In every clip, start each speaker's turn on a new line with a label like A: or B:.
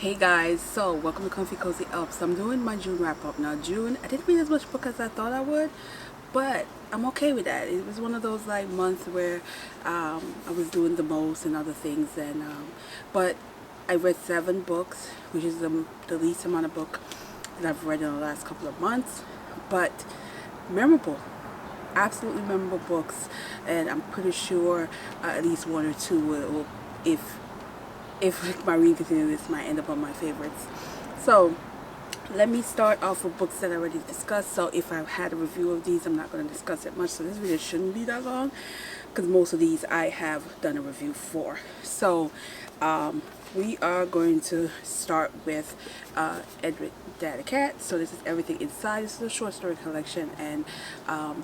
A: Hey guys, so welcome to Comfy Cozy Up. So I'm doing my June wrap up now. June, I didn't read as much book as I thought I would, but I'm okay with that. It was one of those like months where I was doing the most and other things, and but I read 7 books, which is the least amount of book that I've read in the last couple of months, but memorable. Absolutely memorable books, and I'm pretty sure at least one or two will if my reading continues, this might end up on my favorites. So let me start off with books that I already discussed. So if I've had a review of these, I'm not going to discuss it much. So this video shouldn't be that long because most of these I have done a review for. So we are going to start with Edward Dad a Cat. So this is Everything Inside. This is a short story collection, and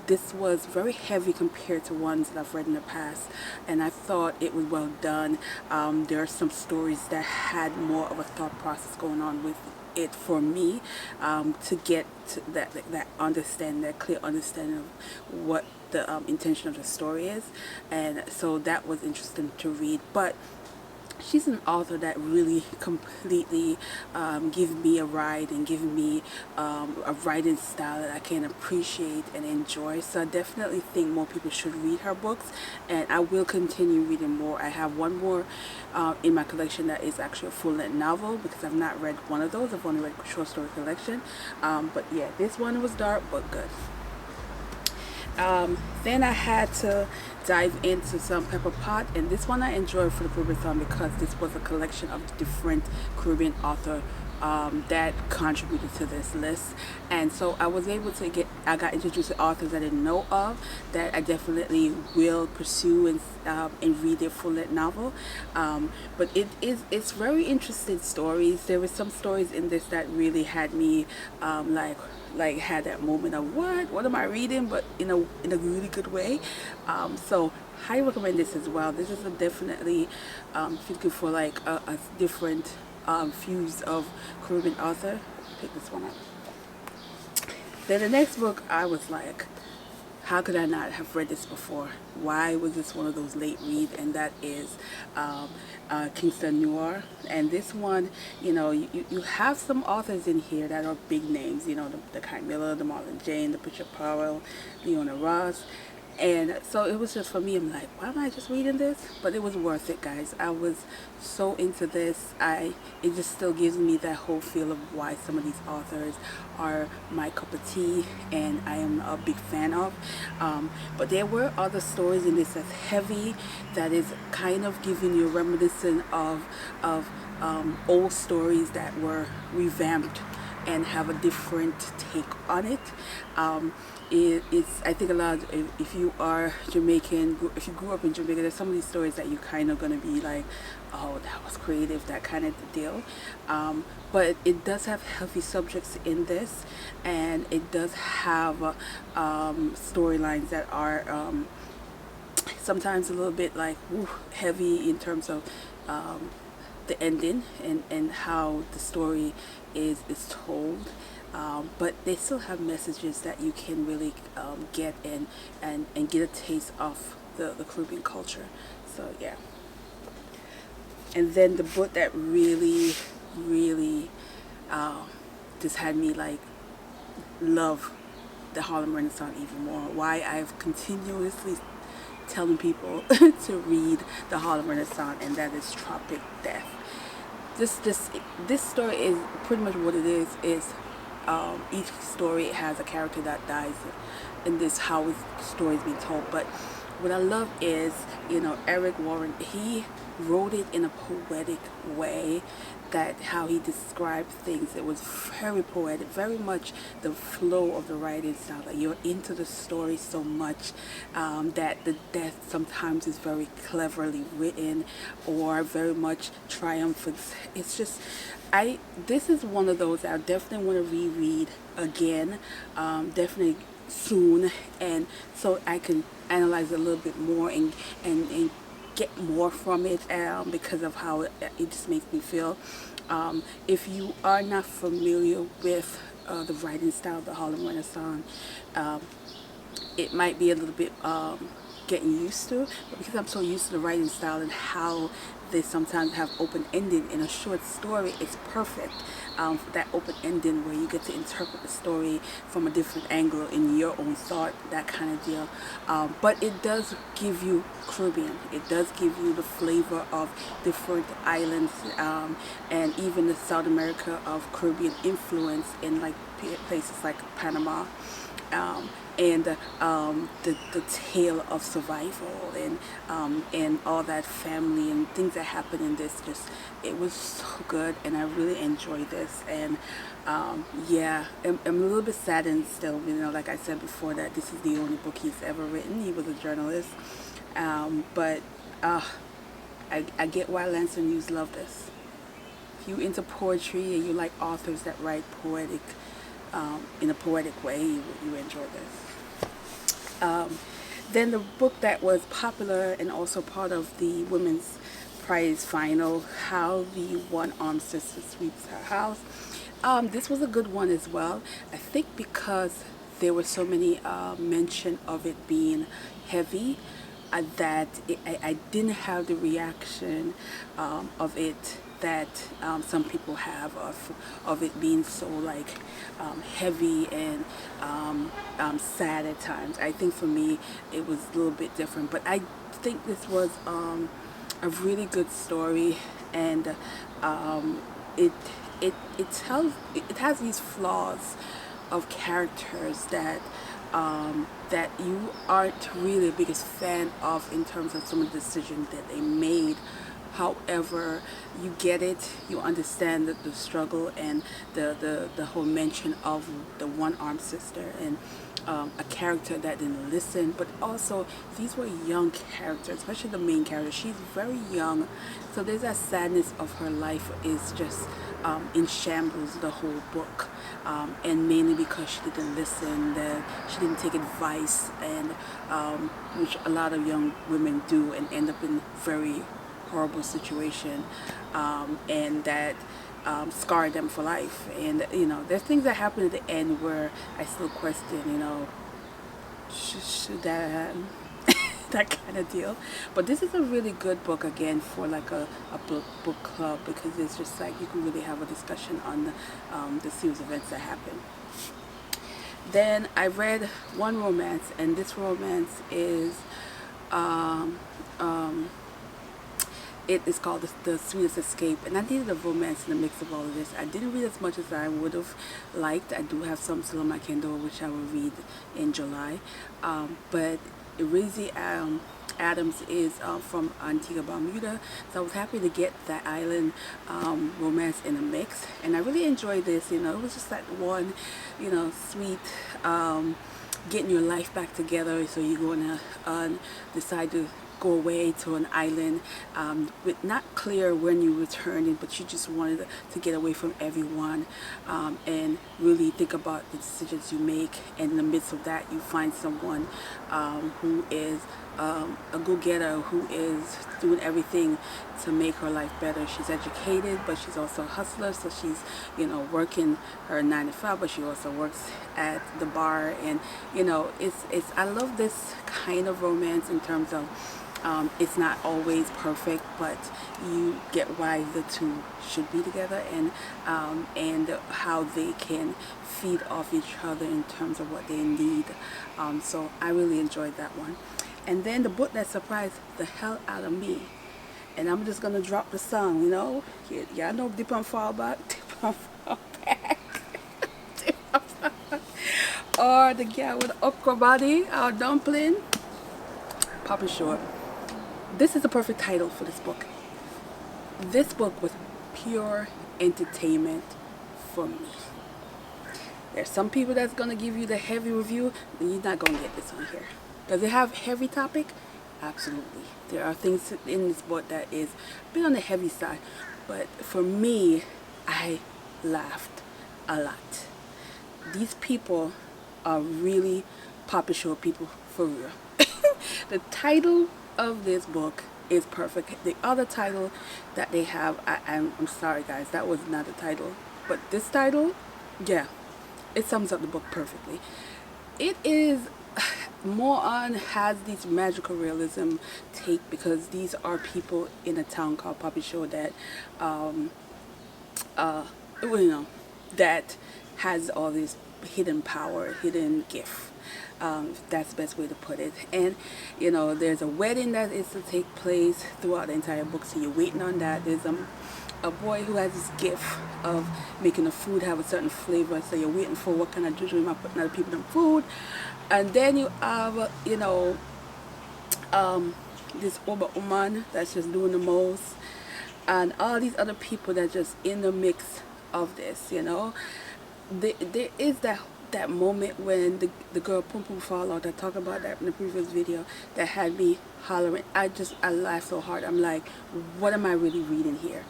A: this was very heavy compared to ones that I've read in the past, and I thought it was well done. There are some stories that had more of a thought process going on with it for me, to get to that understanding, that clear understanding of what the intention of the story is, and so that was interesting to read. But she's an author that really completely gives me a ride and give me a writing style that I can appreciate and enjoy. So I definitely think more people should read her books, and I will continue reading more. I have one more in my collection that is actually a full-length novel, because I've not read one of those. I've only read a short story collection, but yeah, this one was dark but good. Then I had to dive into some Pepper Pot, and this one I enjoyed for the readathon because this was a collection of different Caribbean authors that contributed to this list, and so I was able to got introduced to authors I didn't know of that I definitely will pursue and read their full-length novel. But it's very interesting stories. There were some stories in this that really had me like had that moment of what am I reading, but in a really good way. So highly recommend this as well. This is definitely if you're looking for like a different views of Caribbean author, pick this one up. Then the next book, I was like, how could I not have read this before? Why was this one of those late reads? And that is Kingston Noir. And this one, you have some authors in here that are big names, the Camilla, the Marlon Jane, the Bishop Powell, Leona Ross. And so it was just, for me, I'm like, why am I just reading this? But it was worth it, guys. I was so into this. It just still gives me that whole feel of why some of these authors are my cup of tea and I am a big fan of. But there were other stories in this that's heavy, that is kind of giving you a reminiscence of old stories that were revamped and have a different take on it. It's, I think, a lot of, if you are Jamaican, if you grew up in Jamaica, there's some of these stories that you're kind of going to be like, oh, that was creative, that kind of deal. But it does have heavy subjects in this, and it does have storylines that are sometimes a little bit like heavy in terms of the ending and how the story is told. But they still have messages that you can really get and get a taste of the Caribbean culture. So yeah. And then the book that really just had me like love the Harlem Renaissance even more. Why I've continuously telling people to read the Harlem Renaissance, and that is Tropic Death. This story is pretty much what it is. Each story has a character that dies, in this how his story is being told. But what I love is, Eric Warren, he wrote it in a poetic way, that how he described things, it was very poetic, very much the flow of the writing style, that you're into the story so much that the death sometimes is very cleverly written or very much triumphant. It's just, this is one of those I definitely want to reread again, definitely soon, and so I can analyze it a little bit more and get more from it, because of how it just makes me feel. If you are not familiar with the writing style of the Harlem Renaissance, it might be a little bit getting used to, but because I'm so used to the writing style and how they sometimes have open ending in a short story, it's perfect. That open ending where you get to interpret the story from a different angle in your own thought, that kind of deal. But it does give you Caribbean. It does give you the flavor of different islands, and even the South America of Caribbean influence in like places like Panama. The tale of survival and all that family and things that happen in this, just it was so good, and I really enjoyed this. And yeah, I'm a little bit saddened still, like I said before, that this is the only book he's ever written. He was a journalist, but I get why Lance and Hughes love this. If you into poetry and you like authors that write poetic in a poetic way, you enjoy this. Then the book that was popular and also part of the Women's Prize final, How the One-Armed Sister Sweeps Her House. This was a good one as well. I think because there were so many mention of it being heavy, that I didn't have the reaction of it that some people have of it being so like heavy and sad at times. I think for me it was a little bit different, but I think this was a really good story, and it has these flaws of characters that that you aren't really the biggest fan of in terms of some of the decisions that they made. However, you get it, you understand the struggle and the whole mention of the one-armed sister and a character that didn't listen. But also, these were young characters, especially the main character. She's very young, so there's that sadness of her life is just in shambles the whole book, and mainly because she didn't listen, that she didn't take advice, and which a lot of young women do and end up in very horrible situation, and that scarred them for life. And there's things that happen at the end where I still question, should that happen? That kind of deal. But this is a really good book, again, for like a book club, because it's just like you can really have a discussion on the series of events that happen. Then I read one romance, and this romance is it is called the Sweetest Escape, and I needed a romance in the mix of all of this. I didn't read as much as I would have liked. I do have some still on my Kindle, which I will read in July. But Rizzy Adams is from Antigua, Bermuda, so I was happy to get that island romance in the mix, and I really enjoyed this. It was just that one, sweet getting your life back together. So you're going to decide to go away to an island, with not clear when you returning, but you just wanted to get away from everyone, and really think about the decisions you make. And in the midst of that, you find someone who is a go-getter, who is doing everything to make her life better. She's educated, but she's also a hustler, so she's working her 9 to 5, but she also works at the bar. And it's I love this kind of romance in terms of it's not always perfect, but you get why the two should be together, and how they can feed off each other in terms of what they need. So I really enjoyed that one. And then the book that surprised the hell out of me, and I'm just gonna drop the song, y'all know Dip and Fall Back, Dip and Fall Back, Dip and Fall Back. Or the girl with the okra body, our dumpling, Papa Short. This is the perfect title for this book. This book was pure entertainment for me. There's some people that's going to give you the heavy review, and you're not going to get this on here. Does it have heavy topic? Absolutely. There are things in this book that is a bit on the heavy side, but for me, I laughed a lot. These people are really Papa Short people for real. The title of this book is perfect. The other title that they have, I'm sorry guys, that was not the title, but this title, yeah, it sums up the book perfectly. It is more on has this magical realism take, because these are people in a town called Poppy Show that well, that has all this hidden power, hidden gift. That's the best way to put it. And there's a wedding that is to take place throughout the entire book, so you're waiting on that. There's a boy who has this gift of making the food have a certain flavor, so you're waiting for what kind of juju am I putting other people in food. And then you have this Oprah woman that's just doing the most, and all these other people that just in the mix of this. There is that moment when the girl Pum Pum fall out. I talked about that in the previous video, that had me hollering. I laughed so hard. I'm like, what am I really reading here?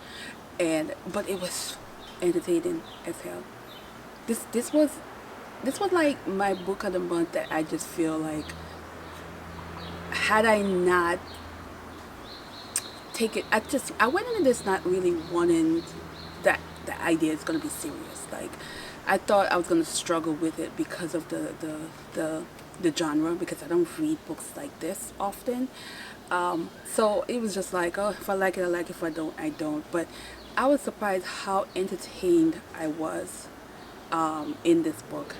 A: But it was entertaining as hell. This was like my book of the month, that I just feel like, had I not take it, I went into this not really wanting that the idea is going to be serious. Like, I thought I was going to struggle with it because of the genre, because I don't read books like this often. So it was just like, oh, if I like it, I like it. If I don't, I don't. But I was surprised how entertained I was in this book.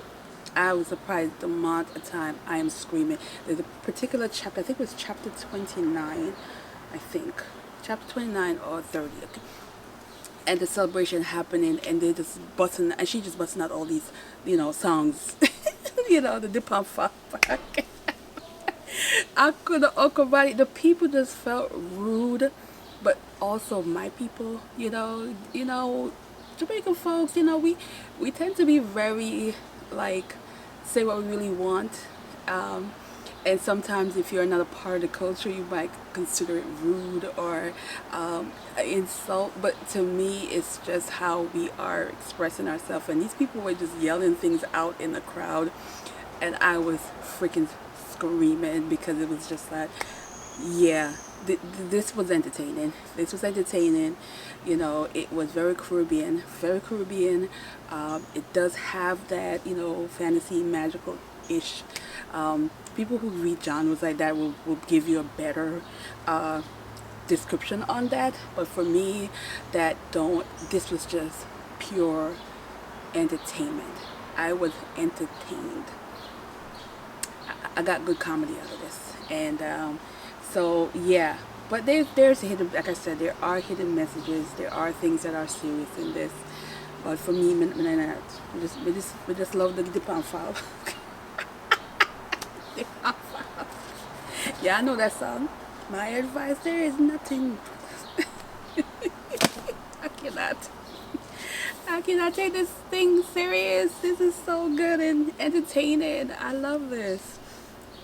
A: I was surprised the amount of time I am screaming. There's a particular chapter, I think it was chapter 29, chapter 29 or 30. Okay. And the celebration happening, and they just busting, and she just busting out all these, songs, the dip on fire. I couldn't talk about it. The people just felt rude, but also my people, Jamaican folks, we tend to be very, like, say what we really want. And sometimes if you're not a part of the culture, you might consider it rude or insult. But to me, it's just how we are expressing ourselves. And these people were just yelling things out in the crowd. And I was freaking screaming, because it was just like, yeah, this was entertaining. This was entertaining. It was very Caribbean. Very Caribbean. It does have that, fantasy, magical-ish. People who read genres like that will give you a better description on that. But for me, this was just pure entertainment. I was entertained. I got good comedy out of this. And so, yeah. But there's hidden, like I said, there are hidden messages. There are things that are serious in this. But for me, we just love the dip file. Yeah, I know that song. My advice, there is nothing. I cannot take this thing serious. This is so good and entertaining. I love this.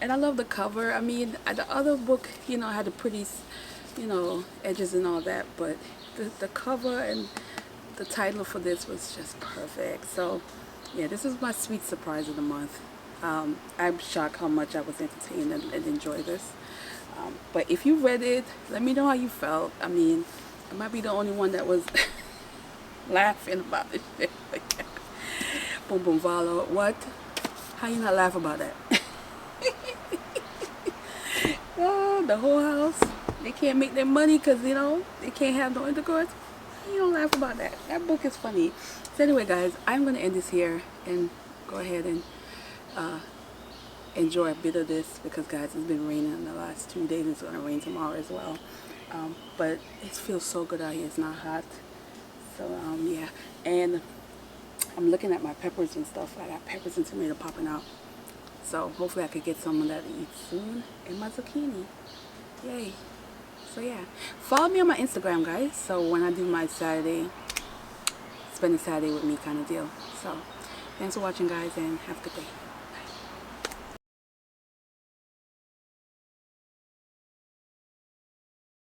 A: And I love the cover. I mean, the other book, had the pretty, edges and all that. But the cover and the title for this was just perfect. So, yeah, this is my sweet surprise of the month. I'm shocked how much I was entertained and enjoyed this. But if you read it, let me know how you felt. I mean, I might be the only one that was laughing about this shit. Boom boom Valo. What? How you not laugh about that? Oh, the whole house. They can't make their money because, they can't have no intercourse. You don't laugh about that. That book is funny. So anyway, guys, I'm going to end this here and go ahead and enjoy a bit of this, because guys, it's been raining in the last 2 days. It's going to rain tomorrow as well. But it feels so good out here. It's not hot. So yeah, and I'm looking at my peppers and stuff. I got peppers and tomato popping out, so hopefully I could get some of that to eat soon. And my zucchini, yay. So yeah, follow me on my Instagram, guys, so when I do my Saturday, spend a Saturday with me kind of deal. So thanks for watching, guys, and have a good day.